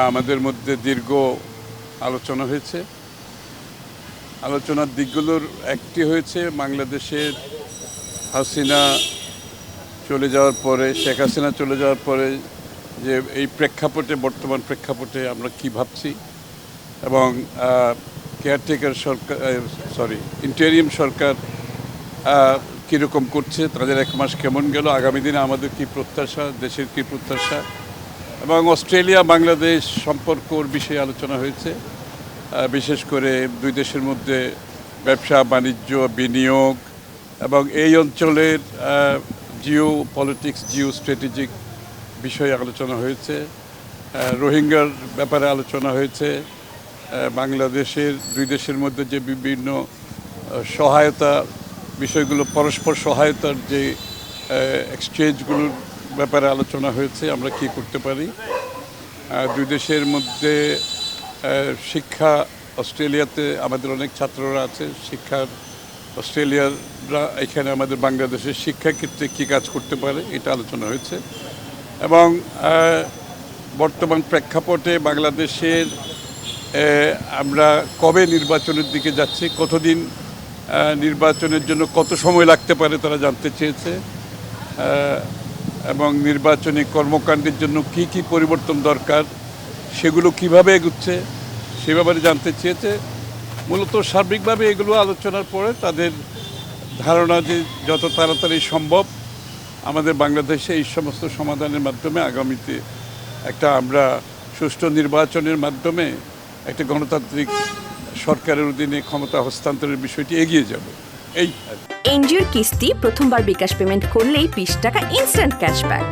আমাদের মধ্যে দীর্ঘ আলোচনা হয়েছে। আলোচনার দিকগুলোর একটি হয়েছে বাংলাদেশের হাসিনা চলে যাওয়ার পরে, শেখ হাসিনা চলে যাওয়ার পরে যে এই প্রেক্ষাপটে, বর্তমান প্রেক্ষাপটে আমরা কি ভাবছি এবং কেয়ারটেকার সরকার, ইন্টেরিয়াম সরকার কীরকম করছে, তাদের 1 মাস কেমন গেল, আগামী দিনে আমাদের কী প্রত্যাশা, দেশের কী প্রত্যাশা, এবং অস্ট্রেলিয়া বাংলাদেশ সম্পর্কর বিষয়ে আলোচনা হয়েছে। বিশেষ করে দুই দেশের মধ্যে ব্যবসা বাণিজ্য, বিনিয়োগ এবং এই অঞ্চলের জিও পলিটিক্স, জিও স্ট্র্যাটেজিক বিষয়ে আলোচনা হয়েছে। রোহিঙ্গার ব্যাপারে আলোচনা হয়েছে। বাংলাদেশের দুই দেশের মধ্যে যে বিভিন্ন সহায়তা বিষয়গুলো, পরস্পর সহায়তার যে এক্সচেঞ্জগুলোর ব্যাপারে আলোচনা হয়েছে, আমরা কি করতে পারি। দুই দেশের মধ্যে শিক্ষা, অস্ট্রেলিয়াতে আমাদের অনেক ছাত্ররা আছে, শিক্ষার অস্ট্রেলিয়াররা এখানে আমাদের বাংলাদেশের শিক্ষাক্ষেত্রে কী কাজ করতে পারে, এটা আলোচনা হয়েছে। এবং বর্তমান প্রেক্ষাপটে বাংলাদেশের আমরা কবে নির্বাচনের দিকে যাচ্ছি, কতদিন নির্বাচনের জন্য কত সময় লাগতে পারে তারা জানতে চেয়েছে, এবং নির্বাচনী কর্মকাণ্ডের জন্য কি কি পরিবর্তন দরকার, সেগুলো কিভাবে এগুচ্ছে সে ব্যাপারে জানতে চেয়েছে। মূলত সার্বিকভাবে এগুলো আলোচনার পরে তাদের ধারণা যে যত তাড়াতাড়ি সম্ভব আমাদের বাংলাদেশে এই সমস্ত সমাধানের মাধ্যমে আগামীতে একটা আমরা সুষ্ঠু নির্বাচনের মাধ্যমে একটা গণতান্ত্রিক সরকারের অধীনে ক্ষমতা হস্তান্তরের বিষয়টি এগিয়ে যাবে। এই এনজিওর কিস্তি প্রথমবার বিকাশ পেমেন্ট করলেই 20 টাকা ইনস্ট্যান্ট ক্যাশব্যাক।